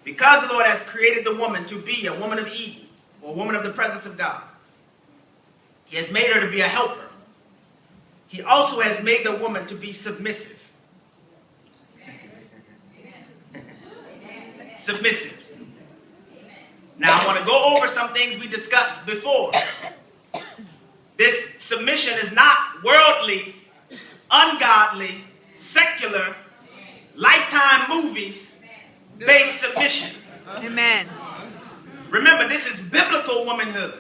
Because the Lord has created the woman to be a woman of Eden, or a woman of the presence of God, he has made her to be a helper. He also has made the woman to be submissive. Submissive. Now I want to go over some things we discussed before. This submission is not worldly, ungodly, secular, Lifetime movies based submission. Amen. Remember, this is biblical womanhood.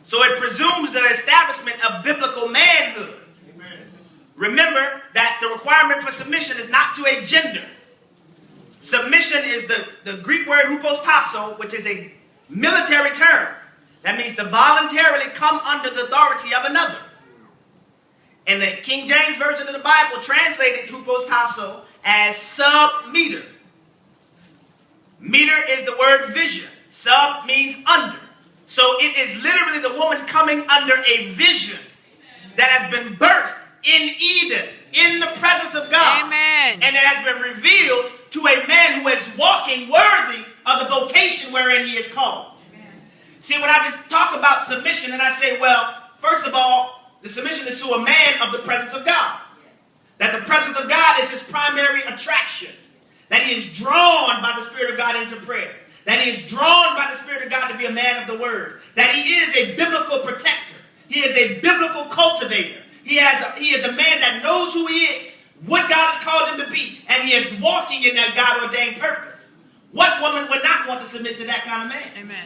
So it presumes the establishment of biblical manhood. Remember that the requirement for submission is not to a gender. Submission is the Greek word hupotasso, which is a military term. That means to voluntarily come under the authority of another. And the King James Version of the Bible translated hupotasso as sub-meter. Meter is the word vision. Sub means under. So it is literally the woman coming under a vision that has been birthed in Eden, in the presence of God. Amen. And it has been revealed to a man who is walking worthy of the vocation wherein he is called. Amen. See, when I just talk about submission and I say, well, first of all, the submission is to a man of the presence of God. That the presence of God is his primary attraction. That he is drawn by the Spirit of God into prayer. That he is drawn by the Spirit of God to be a man of the Word. That he is a biblical protector. He is a biblical cultivator. He is a man that knows who he is, what God has called him to be, and he is walking in that God-ordained purpose. What woman would not want to submit to that kind of man? Amen.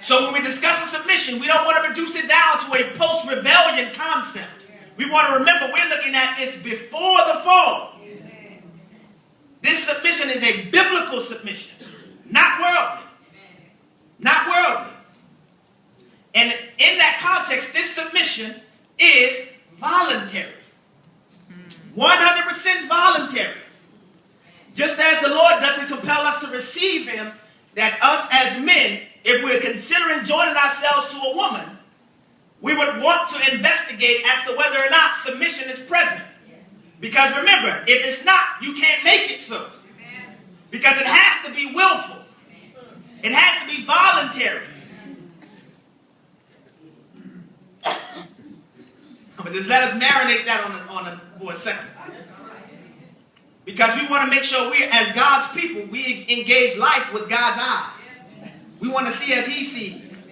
So when we discuss a submission, we don't want to reduce it down to a post-rebellion concept. We want to remember we're looking at this before the fall. This submission is a biblical submission, not worldly. Not worldly. And in that context, this submission is voluntary. 100% voluntary. Just as the Lord doesn't compel us to receive him, that us as men, if we're considering joining ourselves to a woman, we would want to investigate as to whether or not submission is present. Because remember, if it's not, you can't make it so. Because it has to be willful. It has to be voluntary. But just let us marinate that for a second. Because we want to make sure we, as God's people, we engage life with God's eyes. We want to see as he sees.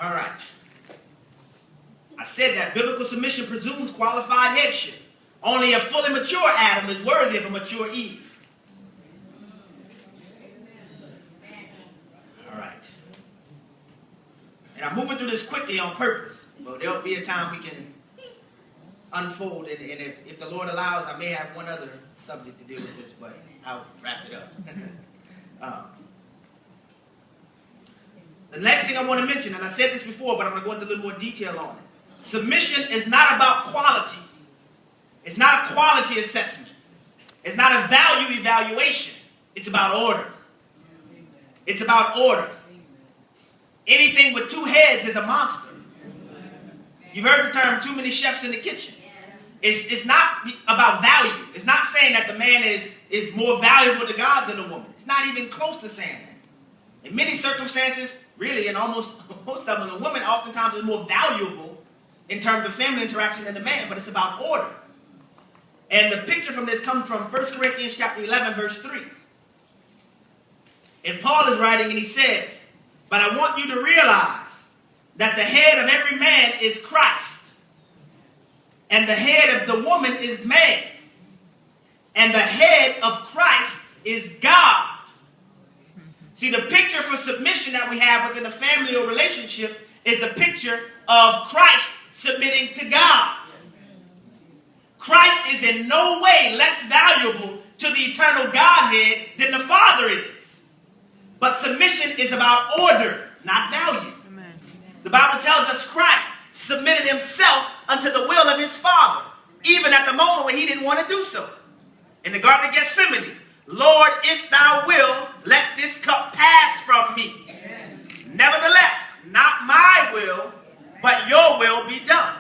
All right. I said that biblical submission presumes qualified headship. Only a fully mature Adam is worthy of a mature Eve. All right. And I'm moving through this quickly on purpose. But there'll be a time we can unfold. And if the Lord allows, I may have one other subject to deal with this, but I'll wrap it up. The next thing I want to mention, and I said this before, but I'm going to go into a little more detail on it. Submission is not about quality. It's not a quality assessment. It's not a value evaluation. It's about order. It's about order. Anything with two heads is a monster. You've heard the term, too many chefs in the kitchen. It's not about value. It's not saying that the man is more valuable to God than the woman. It's not even close to saying that. In many circumstances, really, and almost most of them, the woman oftentimes is more valuable in terms of family interaction than the man, but it's about order. And the picture from this comes from 1 Corinthians chapter 11, verse 3. And Paul is writing and he says, but I want you to realize that the head of every man is Christ, and the head of the woman is man, and the head of Christ is God. See, the picture for submission that we have within a family or relationship is the picture of Christ submitting to God. Christ is in no way less valuable to the eternal Godhead than the Father is. But submission is about order, not value. Amen. The Bible tells us Christ submitted himself unto the will of his Father, even at the moment when he didn't want to do so. In the Garden of Gethsemane, Lord, if thou wilt, let this cup pass from me. Amen. Nevertheless, not my will, but your will be done.